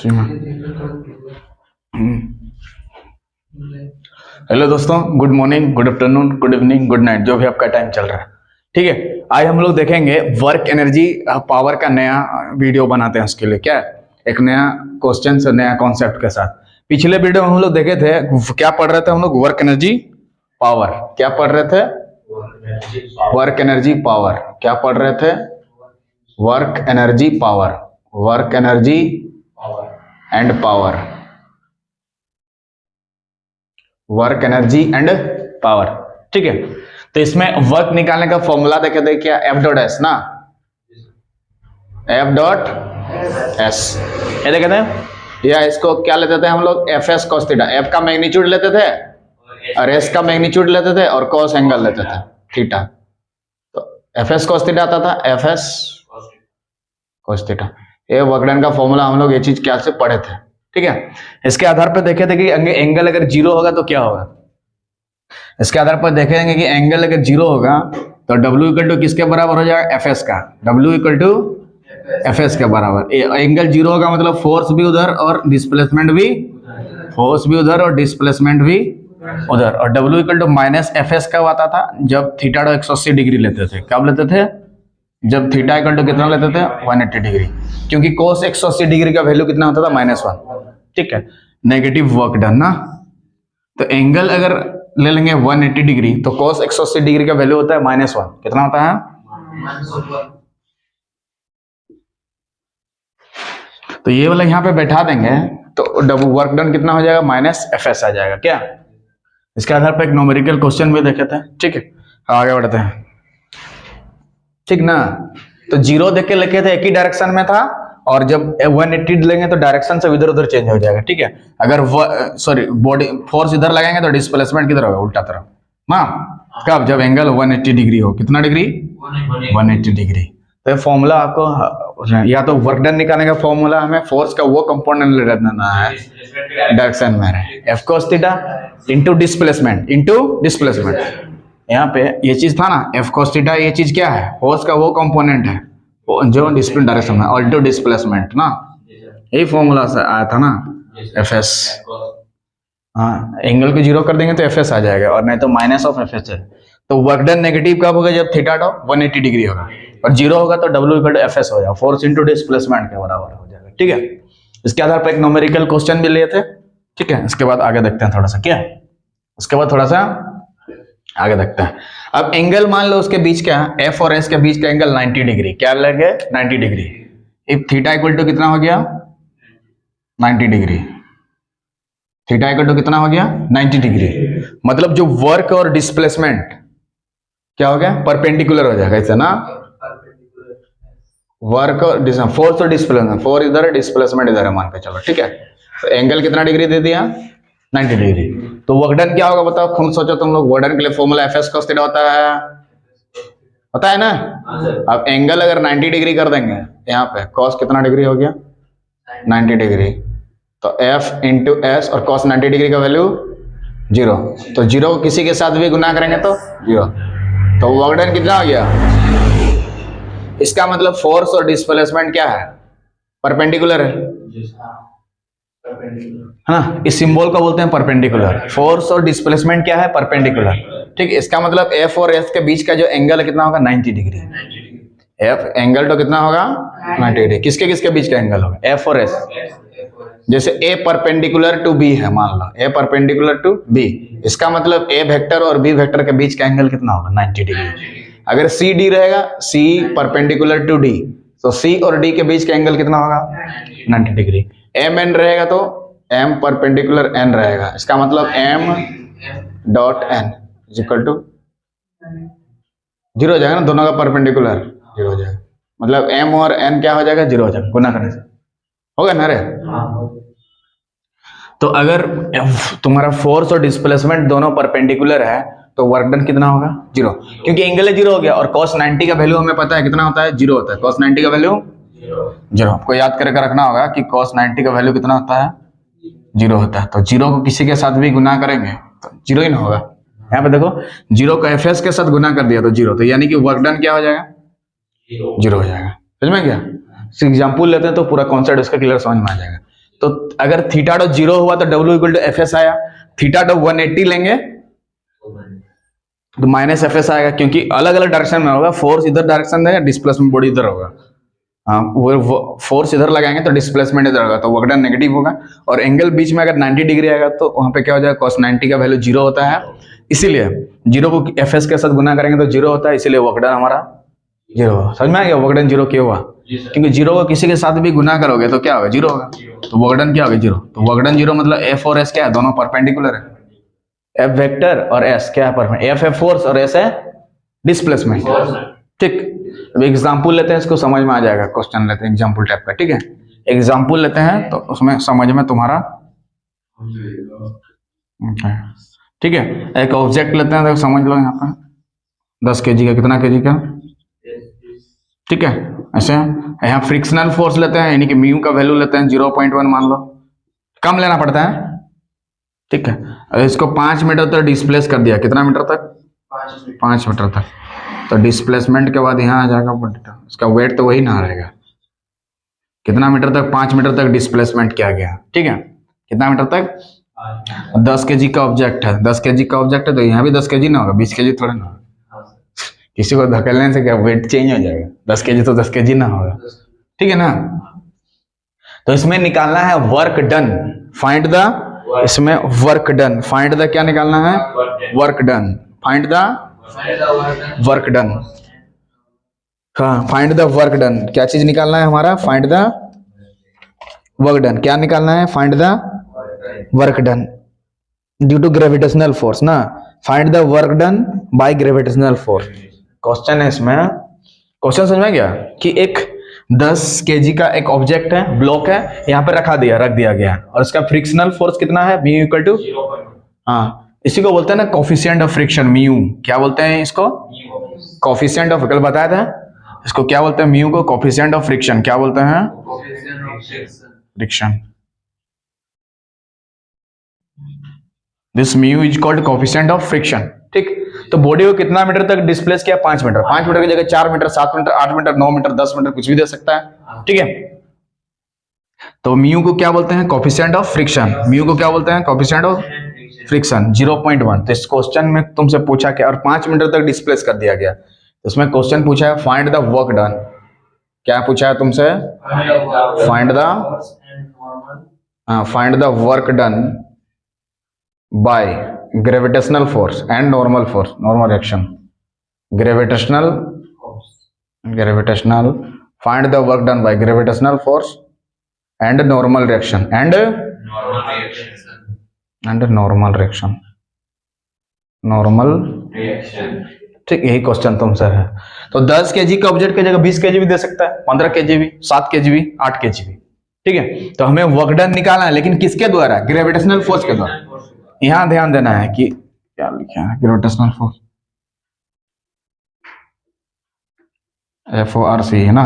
Hello दोस्तों, good morning, good afternoon, good evening, good night, जो भी आपका टाइम चल रहा है। ठीक है, आज हम लोग देखेंगे वर्क एनर्जी पावर का नया वीडियो बनाते हैं। उसके लिए क्या है, एक नया क्वेश्चन से नया कॉन्सेप्ट के साथ। पिछले वीडियो में हम लोग देखे थे, क्या पढ़ रहे थे हम लोग, वर्क एनर्जी पावर। क्या पढ़ रहे थे? Work energy power. क्या पढ़ रहे थे? Work energy power. Work energy and power. Work energy and power. ठीक है, तो इसमें वर्क निकालने का फॉर्मूला देखे थे क्या? एफ डॉट एस ना, एफ डॉट एस। ये देखे थे, या इसको क्या लेते थे हम लोग? F S cos theta. F का मैग्नीट्यूड लेते थे और एस का मैग्नीट्यूड लेते थे और कॉस एंगल लेते थे थीटा। तो एफ एस कॉस थीटा आता था, एफ एस कॉस थीटा। ये वर्क डन का फॉर्मूला हम लोग ये चीज क्या से पढ़े थे। ठीक है, इसके आधार पर देखे थे कि एंगल अगर जीरो होगा तो क्या होगा। इसके आधार पर देखेंगे कि एंगल अगर जीरो होगा तो W इक्वल टू किसके बराबर हो जाएगा? एफ एस का। W equal to F S के बराबर। एंगल जीरो होगा मतलब फोर्स भी उधर और डिस्प्लेसमेंट भी, फोर्स भी उधर और डिस्प्लेसमेंट भी उधर। और W equal to minus F S कब आता था? जब थीटा 180 डिग्री लेते थे। कब लेते थे? जब थीटा इक्वल टू कितना लेते थे? 180 डिग्री। क्योंकि कोस 180 डिग्री का वैल्यू कितना होता था? -1। ठीक है, नेगेटिव वर्क डन ना। तो एंगल अगर ले लेंगे 180 डिग्री तो कोस 180 डिग्री का वैल्यू होता है -1। कितना होता है? तो ये वाला यहाँ पे बैठा देंगे तो डबल वर्क डन कितना हो जाएगा? -FS आ जाएगा। क्या इसके आधार पर एक न्यूमेरिकल क्वेश्चन भी देखे थे। ठीक है, आगे बढ़ते हैं। ठीक ना, तो जीरो देख के लिखे थे एक ही डायरेक्शन में था, और जब 180 लेंगे तो डायरेक्शन से इधर उधर चेंज हो जाएगा। ठीक है, अगर सॉरी बॉडी फोर्स इधर लगाएंगे तो डिस्प्लेसमेंट किधर होगा? उल्टा तरफ ना। कब? जब एंगल 180 डिग्री हो। कितना डिग्री? 180 डिग्री। तो फॉर्मूला आपको या तो वर्क डन निकालने का फॉर्मूला हमें फोर्स का वो कंपोनेंट ले लेना है डायरेक्शन में रहे, F cos theta into displacement यहाँ पे ये चीज था ना, एफ कोस थीटा। ये चीज क्या है? फोर्स का वो कंपोनेंट है जो डिस्प्लेसमेंट डायरेक्शन में, और टू डिस्प्लेसमेंट ना। यही फॉर्मूला से आया था ना, एफ एस। हाँ, एंगल को जीरो कर देंगे तो एफ एस आ जाएगा, और नहीं तो माइनस ऑफ एफ एस है। तो वर्क डन नेगेटिव कब होगा? जब थीटा 180 डिग्री होगा, और जीरो होगा तो W equal to F S हो जाएगा, फोर्स इंटू डिस्प्लेसमेंट के बराबर हो जाएगा। ठीक है, इसके आधार पर एक न्यूमेरिकल क्वेश्चन भी लिए थे। ठीक है, इसके बाद आगे देखते हैं थोड़ा सा। क्या उसके बाद थोड़ा सा आगे देखते हैं। अब एंगल मान लो उसके बीच क्या, एफ और एस के बीच का एंगल 90 डिग्री। क्या लगे? 90 degree. If theta equal to कितना हो गया? 90 डिग्री। थीटा इक्वल टू कितना हो गया? 90 डिग्री। मतलब जो वर्क और डिस्प्लेसमेंट क्या हो गया? परपेंडिकुलर हो जाएगा ऐसे ना। वर्क और फोर्स और डिस्प्लेसमेंट, फोर्स इधर है, डिस्प्लेसमेंट इधर है मान के चलो। ठीक है, तो एंगल कितना डिग्री दे दिया? 90 डिग्री। तो वर्क डन क्या होगा बताओ? खुद सोचो तुम लोग। वर्क डन के लिए formula F S cos theta होता है ना। अब एंगल अगर 90 डिग्री कर देंगे यहाँ पे, कॉस कितना डिग्री हो गया? 90 डिग्री। तो एफ इंटू एस, और कॉस 90 डिग्री का वैल्यू 0। तो 0 को किसी के साथ भी गुना करेंगे तो 0। तो वर्क डन कितना हो गया? इसका मतलब फोर्स और डिस्प्लेसमेंट क्या है? परपेंडिकुलर है ना। इस सिंबल को बोलते हैं परपेंडिकुलर। फोर्स और डिस्प्लेसमेंट क्या है? परपेंडिकुलर। ठीक, इसका मतलब एफ और एस के बीच का जो एंगल है कितना होगा? 90 डिग्री। एफ एंगल तो कितना होगा? 90 डिग्री। किसके किसके बीच का एंगल होगा? एफ और एस। जैसे ए परपेंडिकुलर टू बी है, मान लो ए परपेंडिकुलर टू बी, इसका मतलब ए वेक्टर और बी वेक्टर के बीच का एंगल कितना होगा? 90 डिग्री। अगर सी डी रहेगा, सी परपेंडिकुलर टू डी, तो सी और डी के बीच का एंगल कितना होगा? 90 डिग्री। एम एन रहेगा तो एम परपेंडिकुलर एन रहेगा, इसका मतलब M dot N is equal to 0 हो जाएगा ना। दोनों का परपेंडिकुलर 0 हो जाएगा, मतलब एम और एन क्या हो जाएगा? 0 हो जाएगा गुना करने से। होगा ना रे? तो अगर तुम्हारा फोर्स और डिस्प्लेसमेंट दोनों परपेंडिकुलर है तो वर्क डन कितना होगा? 0, क्योंकि एंगल 0 हो गया। और cos 90 का वैल्यू हमें पता है कितना होता है? 0 होता है। cos 90 का वैल्यू 0। आपको याद करके रखना होगा कि cos 90 का वैल्यू कितना होता है? 0 होता है। तो 0 को किसी के साथ भी गुना करेंगे तो 0 ही ना होगा। यहाँ पे देखो, 0 को एफ एस के साथ गुना कर दिया तो 0, तो यानी कि वर्क डन क्या हो जाएगा? 0 हो जाएगा। समझ में? क्या एग्जाम्पल लेते हैं तो पूरा कॉन्सेप्ट इसका क्लियर समझ में आ जाएगा। अगर थीटा डॉट 0 हुआ तो W equal to F S आया, थीटा डॉट 180 लेंगे तो माइनस एफ एस आएगा, क्योंकि अलग अलग डायरेक्शन में होगा, फोर्स इधर डायरेक्शन देगा, डिस्प्लेसमेंट बॉडी इधर होगा। हाँ, वो फोर्स इधर लगाएंगे तो डिस्प्लेसमेंट इधर होगा, तो वर्क डन नेगेटिव होगा। और एंगल बीच में अगर 90 डिग्री आएगा तो वहां पे क्या हो जाएगा, cos 90 का वैल्यू 0 होता है, इसीलिए 0 को एफ एस के साथ गुना करेंगे तो 0 होता है, इसीलिए वर्क डन हमारा 0। समझ में आ गया वर्क डन 0 क्यों हुआ, क्योंकि 0 को किसी के साथ भी गुना करोगे तो क्या होगा, 0 होगा, तो वर्क डन क्या होगा 0। तो वर्क डन 0 मतलब एफ और एस क्या है, दोनों परपेंडिकुलर है, एफ वेक्टर और एस क्या है, परपेंडिकुलर, एफ है फोर्स और एस है डिस्प्लेसमेंट। ठीक, अब एग्जाम्पल लेते हैं, इसको समझ में आ जाएगा, क्वेश्चन लेते हैं एग्जाम्पल टाइप का। ठीक है, एग्जाम्पल लेते हैं तो उसमें समझ में तुम्हारा ठीक है। एक ऑब्जेक्ट लेते हैं तो समझ लो, यहाँ पे 10 kg का, कितना kg का, ठीक है। ऐसे यहाँ फ्रिक्शनल फोर्स लेते हैं, यानी कि म्यू का वैल्यू लेते हैं 0.1 मान लो, कम लेना पड़ता है, ठीक है। अब इसको 5 मीटर तक डिस्प्लेस कर दिया, कितना मीटर तक, 5 मीटर तक, तो डिस्प्लेसमेंट के बाद यहाँ आ जाएगा, इसका वेट तो वही ना रहेगा, कितना मीटर तक, 5 मीटर तक डिस्प्लेसमेंट किया गया, ठीक है। कितना मीटर तक, 10 kg का ऑब्जेक्ट है, 10 kg का ऑब्जेक्ट है तो यहाँ भी 10 kg ना होगा, 20 kg थोड़ा ना होगा, किसी को धकेलने से क्या वेट चेंज हो जाएगा, 10 kg तो 10 kg ना होगा, ठीक है ना। तो इसमें निकालना है वर्क डन, फाइंड द, इसमें वर्क डन, फाइंड द क्या निकालना है, work done, find the work done, हाँ फाइंड द वर्क डन, क्या चीज निकालना है हमारा, फाइंड द वर्क डन, क्या निकालना है, find the work done due to gravitational force ना, find the work done by gravitational force. Question है इसमें, क्वेश्चन समझ में गया कि एक 10 kg का एक ऑब्जेक्ट है, ब्लॉक है, यहाँ पे रख दिया गया, और इसका फ्रिक्शनल फोर्स कितना है, म्यू इक्वल टू, हाँ इसी को बोलते हैं ना कोफिशिएंट ऑफ फ्रिक्शन, म्यू, क्या बोलते हैं इसको, कोफिशिएंट ऑफ, कल बताया था इसको क्या बोलते हैं, म्यू को कोफिशिएंट ऑफ फ्रिक्शन क्या बोलते हैं, friction, this mu is called coefficient of friction, ठीक। तो बॉडी को कितना मीटर तक डिस्प्लेस किया, 5 मीटर, 5 मीटर की जगह 4 metre, 7 metre, 8 metre, 9 metre, 10 metre, कुछ भी दे सकता है, ठीक है। तो म्यू को क्या बोलते हैं, कोफिशिएंट ऑफ फ्रिक्शन, म्यू को क्या बोलते हैं, कोफिशिएंट ऑफ फ्रिक्शन 0.1। तो इस क्वेश्चन में तुमसे पूछा क्या, और 5 मीटर तक डिस्प्लेस कर दिया गया, तो इसमें क्वेश्चन पूछा है फाइंड द वर्क डन, क्या पूछा है तुमसे, find the work done by gravitational force and normal force, normal reaction, gravitational find the work done by gravitational force and normal reaction, and normal reaction, ठीक, यही question तुमसे है। तो 10 kg का ऑब्जेक्ट की जगह 20 kg भी दे सकता है, 15 kg भी, 7 kg भी, 8 kg भी, ठीक है। तो हमें वर्क डन निकालना है, लेकिन किसके द्वारा, ग्रेविटेशनल फोर्स के द्वारा। यहां ध्यान देना है कि क्या लिखा है, ग्रेविटेशनल फोर्स FORC है ना,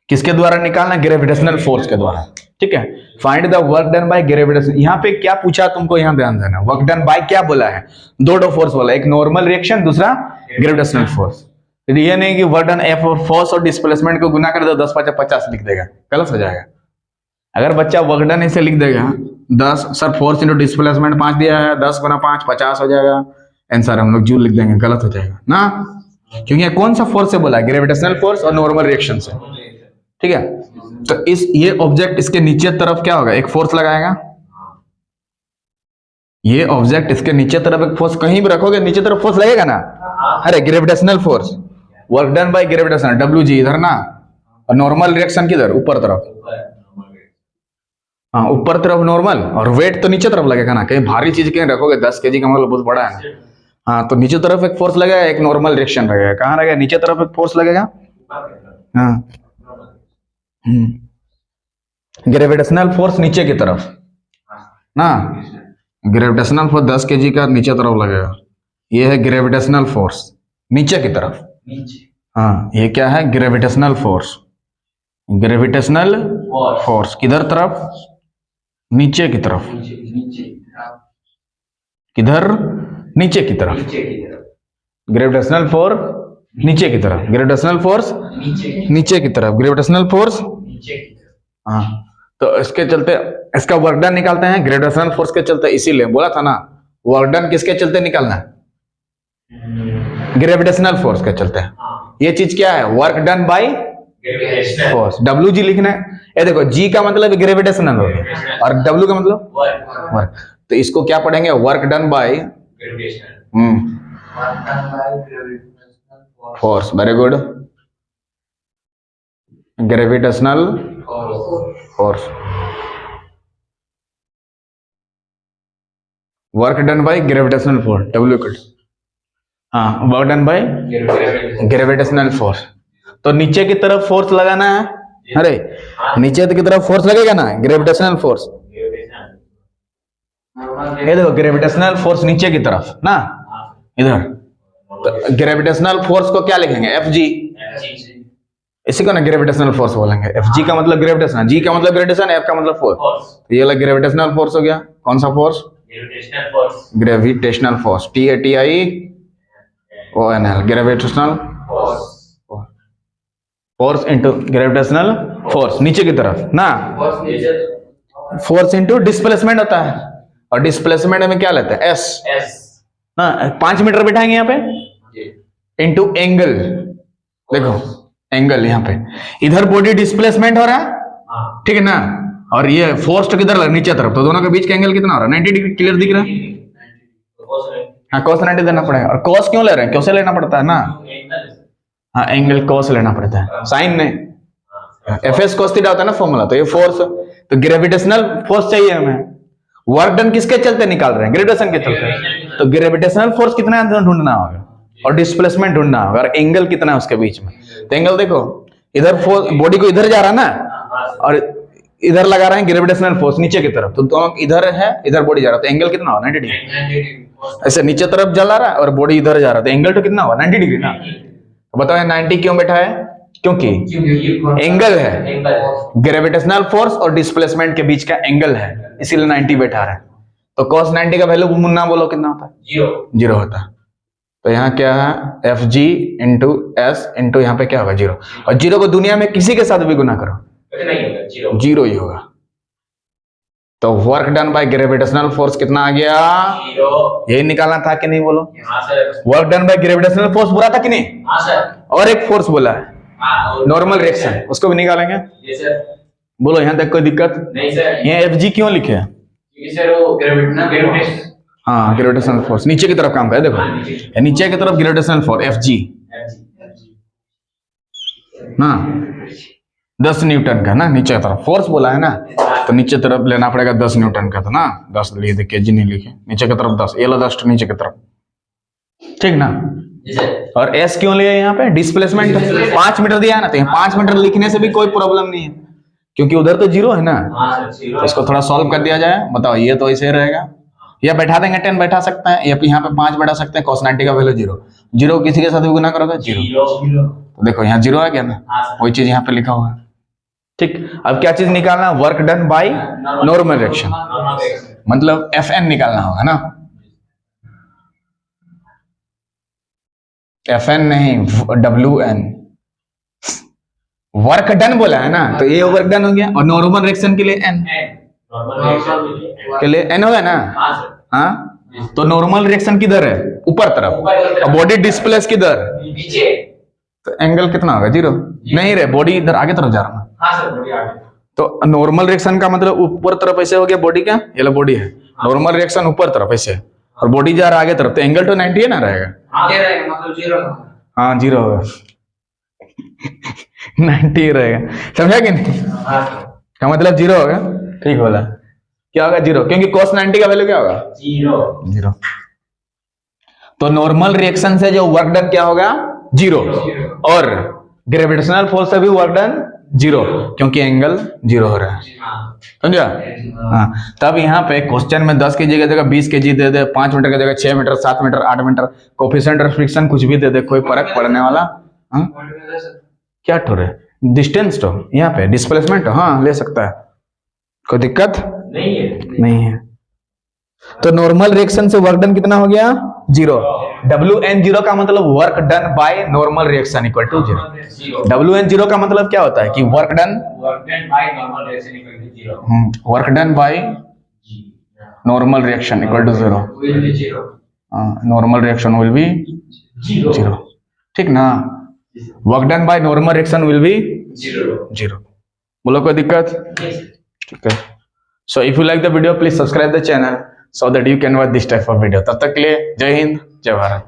किसके द्वारा निकालना, ग्रेविटेशनल फोर्स के द्वारा, ठीक है। Find the work done bye gravitation, यहाँ पे क्या पूछा तुमको, यहाँ ध्यान देना, वर्क डन बाय क्या बोला है, दो फोर्स बोला, एक नॉर्मल रिएक्शन, दूसरा ग्रेविटेशनल फोर्स। ये नहीं कि वर्क डन F और फोर्स और डिस्प्लेसमेंट को गुना कर दो 10 × 50 लिख देगा, गलत हो जाएगा। अगर बच्चा वर्क डन ऐसे लिख देगा 10, सर फोर्स इंटू डिस्प्लेसमेंट 5 दिया है, 10 × 5 50 हो जाएगा, आंसर हम लोग जूल लिख देंगे, गलत हो जाएगा ना, क्योंकि कौन सा फोर्स से बोला है, ग्रेविटेशनल फोर्स और नॉर्मल रिएक्शन से, ठीक है। तो ये ऑब्जेक्ट इसके नीचे तरफ क्या होगा, एक फोर्स लगाएगा, ये ऑब्जेक्ट इसके नीचे तरफ एक फोर्स, कहीं भी रखोगे नीचे तरफ फोर्स लगेगा ना, अरे gravitational force, work done bye gravitation, WG इधर ना, और नॉर्मल रिएक्शन किधर, ऊपर तरफ, हाँ ऊपर तरफ नॉर्मल, और वेट तो नीचे तरफ लगेगा ना, कहीं भारी चीज कहीं रखोगे, 10 kg का मतलब बहुत बड़ा है, हाँ तो नीचे तरफ एक फोर्स लगेगा, एक नॉर्मल रिएक्शन लगेगा, कहाँ लगेगा, नीचे तरफ एक फोर्स लगेगा, हाँ ग्रेविटेशनल फोर्स नीचे की तरफ ना, ग्रेविटेशनल फोर्स 10 kg का नीचे तरफ लगेगा, ये है ग्रेविटेशनल फोर्स नीचे की तरफ, हाँ ये क्या है, ग्रेविटेशनल फोर्स, ग्रेविटेशनल फोर्स किधर तरफ, नीचे की तरफ, किधर, नीचे की तरफ, ग्रेविटेशनल फोर्स नीचे की तरफ, ग्रेविटेशनल फोर्स नीचे की तरफ, ग्रेविटेशनल फोर्स, हाँ तो इसके चलते इसका वर्क डन निकालते हैं ग्रेविटेशनल फोर्स के चलते, इसीलिए बोला था ना वर्क डन किसके चलते निकालना है, ग्रेविटेशनल फोर्स के चलते। ये चीज क्या है, work done by force, W G लिखना है। ये देखो जी का मतलब ग्रेविटेशनल हो गया और डब्ल्यू का मतलब वर्क, तो इसको क्या पढ़ेंगे, work done by force. Very good, gravitational force, work done by gravitational force, W equal, हाँ work done by gravitational force. तो नीचे की तरफ फोर्स लगाना है, अरे नीचे की तरफ फोर्स लगेगा ना, ग्रेविटेशनल फोर्स। ये देखो ग्रेविटेशनल फोर्स नीचे की तरफ ना, इधर, तो ग्रेविटेशनल फोर्स को क्या लिखेंगे, एफ जी, इसी को ना ग्रेविटेशनल फोर्स बोलेंगे। एफ जी का मतलब ग्रेविटेशन, जी का मतलब ग्रेविटेशन, एफ का मतलब फोर्स, तो ये वाला ग्रेविटेशनल फोर्स हो गया। कौन सा force, gravitational force, T A T I O N L, gravitational force into gravitational force नीचे की तरफ ना, फोर्स इंटू डिस्प्लेसमेंट होता है, और डिस्प्लेसमेंट में क्या लेते हैं, एस ना, 5 मीटर बिठाएंगे यहाँ पे, इंटू एंगल, देखो एंगल यहाँ पे, इधर बॉडी डिस्प्लेसमेंट हो रहा है, ठीक है ना, और ये फोर्स तो किधर नीचे तरफ, तो दोनों के बीच का एंगल कितना हो रहा है, 90 डिग्री, क्लियर दिख रहा है, हाँ cos 90 देना पड़ेगा। और cos क्यों ले रहे हैं, क्यों से लेना पड़ता है ना, हाँ एंगल cos लेना पड़ता है, साइन नहीं, एफ एस cos थीटा होता है ना फॉर्मूला, तो ये फोर्स, तो ग्रेविटेशनल फोर्स चाहिए हमें। वर्क डन किसके चलते निकाल रहे हैं, ग्रेविटेशन के चलते, तो ग्रेविटेशनल फोर्स कितना है ढूंढना होगा, और डिस्प्लेसमेंट ढूंढना होगा, और एंगल कितना है उसके बीच में। तो एंगल देखो, इधर फोर्स बॉडी को इधर जा रहा है ना, और इधर लगा रहे हैं ग्रेविटेशनल फोर्स नीचे की तरफ, तो दोनों इधर है, इधर बॉडी जा रहा है, तो एंगल कितना होगा, 90 डिग्री। ऐसे नीचे तरफ जला रहा है और बॉडी इधर जा रहा है, तो एंगल तो कितना होगा, 90 डिग्री ना। तो बताओ 90 क्यों बैठा है, क्योंकि एंगल है, ग्रेविटेशनल फोर्स और डिस्प्लेसमेंट के बीच का एंगल है, इसीलिए 90 बैठा रहा है। तो cos 90 का वैल्यू मुन्ना बोलो कितना होता है, 0 होता है। तो यहाँ क्या है, F G into S into यहाँ पे क्या होगा, 0, और 0 को दुनिया में किसी के साथ भी गुना करो, 0 ही होगा। तो work done by gravitational force कितना आ गया, 0। यही निकालना था कि नहीं, बोलो। Work done by gravitational force बोला था कि नहीं, और एक फोर्स बोला है नॉर्मल रिएक्शन, उसको भी निकालेंगे। बोलो यहाँ तक कोई दिक्कत नहीं सर। यहाँ एफ जी क्यों लिखे, हाँ ग्रेविटेशनल फोर्स नीचे की तरफ काम करे, देखो नीचे की तरफ ग्रेविटेशनल फोर्स एफ जी ना, 10 न्यूटन का ना, नीचे की तरफ फोर्स बोला है ना, तो नीचे तरफ लेना पड़ेगा 10 न्यूटन का, तो ना 10 लिए थे, केजी नहीं लिखे, नीचे की तरफ 10, ये लो 10 नीचे की तरफ, ठीक ना। और एस क्यों लिया यहाँ पे, डिस्प्लेसमेंट 5 मीटर दिया है ना, तो यहाँ 5 मीटर लिखने से भी कोई प्रॉब्लम नहीं है, क्योंकि उधर तो 0 है ना। तो इसको थोड़ा सॉल्व कर दिया जाए, बताओ ये तो ऐसे रहेगा, या बैठा देंगे 10 बैठा सकते हैं, या यहाँ पे 5 बैठा सकते हैं, cos 90 का वैल्यू 0, 0 किसी के साथ भी गुना करोगे 0, तो देखो यहाँ 0 आ गया ना, वही चीज यहाँ पे लिखा हुआ है, ठीक। अब क्या चीज निकालना, work done by normal reaction, मतलब एफ एन निकालना होगा ना, एफ एन नहीं डब्ल्यू एन, वर्क डन बोला है ना, तो ये वर्क डन हो गया, और नॉर्मल रिएक्शन के लिए एन के लिए एन होगा ना, हाँ। तो नॉर्मल रिएक्शन किधर है, ऊपर तरफ, और बॉडी डिस्प्लेस किधर, तो एंगल कितना होगा, 0 नहीं रे, बॉडी इधर आगे तरफ जा रहा है, तो नॉर्मल रिएक्शन का मतलब ऊपर तरफ ऐसे हो गया बॉडी का, ये लो बॉडी है, नॉर्मल रिएक्शन ऊपर तरफ ऐसे, और बॉडी जा रहा है आगे तरफ, तो एंगल तो 90 है ना रहेगा, हाँ 0 होगा 90 रहेगा, समझा कि नहीं, का मतलब 0 होगा, ठीक बोला, क्या होगा 0, क्योंकि cos 90 का वैल्यू क्या होगा, 0। तो नॉर्मल रिएक्शन से जो वर्क डन क्या होगा, 0, और ग्रेविटेशनल फोर्स से भी वर्क डन 0, क्योंकि एंगल 0 हो रहा है, समझा। हाँ, तब यहाँ पे क्वेश्चन में 10 केजी की जगह 20 केजी दे दे, 5 मीटर की जगह 6 metre, 7 metre, 8 metre, coefficient of friction कुछ भी दे दे, कोई फर्क पड़ने वाला, हाँ क्या ठोरे, डिस्टेंस तो यहाँ पे डिस्प्लेसमेंट, हाँ ले सकता है, कोई दिक्कत नहीं है। तो नॉर्मल रिएक्शन से वर्क डन कितना हो गया, जीरो। WN0 का मतलब work done by normal reaction equal to zero. WN0 का मतलब क्या होता है कि work done by normal reaction equal to zero. Work done by normal reaction equal to zero. Normal reaction will be zero, ठीक ना। Work done by normal reaction will be zero. बोलो कोई दिक्कत? ठीक है। So if you like the video please subscribe the channel so that you can watch this type of video. तब तक के लिए जय हिंद, जय भारत।